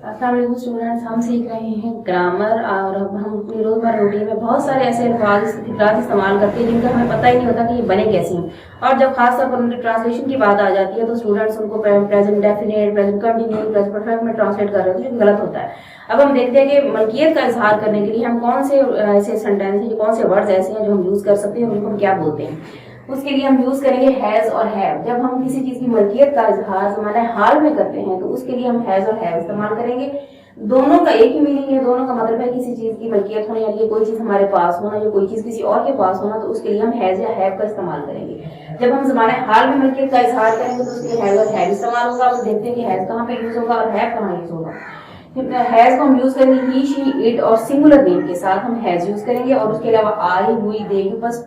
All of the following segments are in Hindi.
अस्सलाम वालेकुम स्टूडेंट्स, हम सीख रहे हैं ग्रामर और अब हम अपनी रोजमर्रा रूटीन में बहुत सारे ऐसे अल्फाज इस्तेमाल करते हैं जिनका हमें पता ही नहीं होता कि ये बने कैसे हैं। और जब खास तौर पर उनकी ट्रांसलेशन की बात आ जाती है तो स्टूडेंट्स उनको present definite, present continuous, present perfect में ट्रांसलेट कर रहे होते हैं, जो गलत होता है। अब हम देखते हैं कि मलकियत का इजहार करने के लिए हम कौन से ऐसे सेंटेंस हैं, कौन से वर्ड्स ऐसे हैं जो हम यूज कर सकते हैं, उनको हम क्या बोलते हैं। उसके लिए हम यूज करेंगे हैज और हैव। जब हम किसी चीज की मलकियत का इजहार जमाने हाल में करते हैं तो उसके लिए हम हैज और हैव इस्तेमाल करेंगे। दोनों का एक ही मीनिंग है, दोनों का मतलब है किसी चीज की मलकियत होना या कोई चीज हमारे पास होना या कोई चीज किसी और के पास होना, तो उसके लिए हम हैज या हैव का इस्तेमाल करेंगे। जब हम जमाने हाल में मलकियत का इजहार करेंगे तो उसके लिए हैज और हैव इस्तेमाल होगा। अब देखते हैं कि हैज कहाँ पे यूज होगा और हैव कहाँ यूज होगा। हैज को हम यूज करेंगे ही, शी, इट और सिंगुलर नेम के साथ हम हैज यूज करेंगे। और उसके अलावा आई, हुई, दे प्लस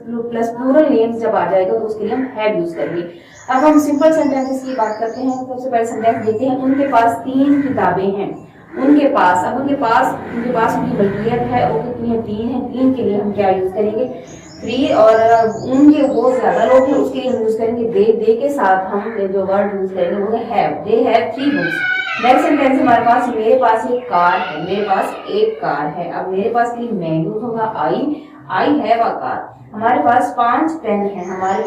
प्लूरल नेम्स जब आ जाएगा तो उसके लिए हम हैव यूज करेंगे। अब हम सिंपल सेंटेंसेस की बात करते हैं। सबसे पहले सेंटेंस देखते हैं, उनके पास 3 किताबें हैं। उनके पास, अब उनके पास उनकी मलकियत है, वो कितनी है? 3 है। 3 के लिए हम क्या यूज करेंगे? 3। और उनके बहुत ज्यादा लोग हैं, उसके लिए हम यूज करेंगे दे के साथ हम जो वर्ड यूज करेंगे वो है have. They have 3 books. Next sentence हमारे पास, मेरे पास एक कार है। मेरे पास एक कार है। अब मेरे पास के लिए मैं यूज होगा आई हैव अ कार। हमारे पास 5 पेन है। हमारे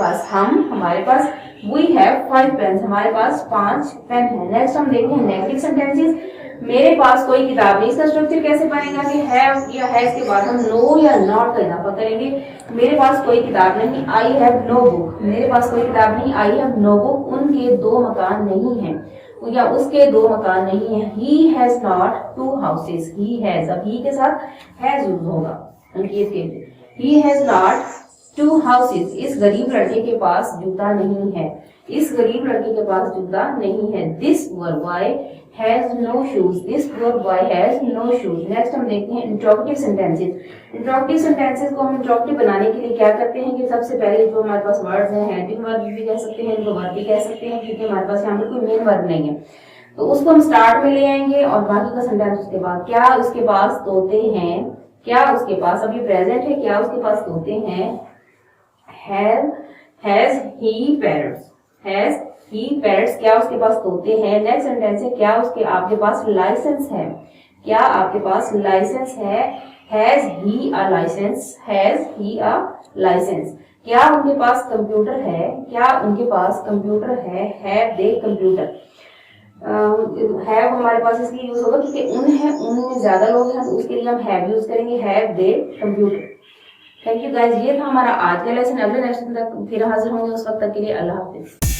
पास वी हैव 5 पेन। हमारे पास 5 पेन है। नेक्स्ट हम देखते हैं नेगेटिव सेंटेंसेस। मेरे पास कोई किताब नहीं। इसका स्ट्रक्चर कैसे बनेगा कि हैव या हैज के बाद हम नो या नॉट का इजाफा करेंगे। मेरे पास कोई किताब नहीं, आई हैव नो बुक। मेरे पास कोई किताब नहीं, आई हैव नो बुक। उनके 2 मकान नहीं हैं या उसके 2 मकान नहीं है। He has not 2 houses. He has, अब ही के साथ हैज यूज होगा उनकी इसके लिए। He has not 2 houses. इस गरीब लड़के के पास जूता नहीं है। इस गरीब लड़के के पास जूता नहीं है। This poor boy has no shoes. This poor boy has no shoes. Next हम देखते हैं इंट्रोगेटिव सेंटेंसेस। इंट्रोगेटिव सेंटेंसेस को हम इंट्रोगेटिव बनाने के लिए क्या करते हैं कि सबसे पहले जो हमारे पास वर्ड्स हैं, हेल्पिंग वर्ब भी कह सकते हैं, इनको वर्ब भी कह सकते हैं, क्योंकि हमारे पास यहाँ पर कोई मेन वर्ब नहीं है, तो उसको हम स्टार्ट में ले आएंगे और बाकी का सेंटेंस उसके बाद। क्या उसके पास तोते हैं? क्या उसके पास, अभी प्रेजेंट है, क्या उसके पास तोते हैं? Has he parrots. Has he parrots. क्या उसके पास तोते हैं? नेक्स्ट सेंटेंस है, क्या उसके आपके पास लाइसेंस है? क्या आपके पास लाइसेंस है? Has he a licence. Has he a licence. क्या उनके पास कंप्यूटर है? क्या उनके पास कंप्यूटर है? Have they computer. हैव हमारे पास इसलिए यूज होगा क्योंकि उनमें ज्यादा लोग हैं, तो उसके लिए हम हैव यूज करेंगे, have they computer. Thank you guys, ये था हमारा आज का लेसन। अगले लेसन तक फिर हाजिर होंगे, उस वक्त तक के लिए अल्लाह हाफिज।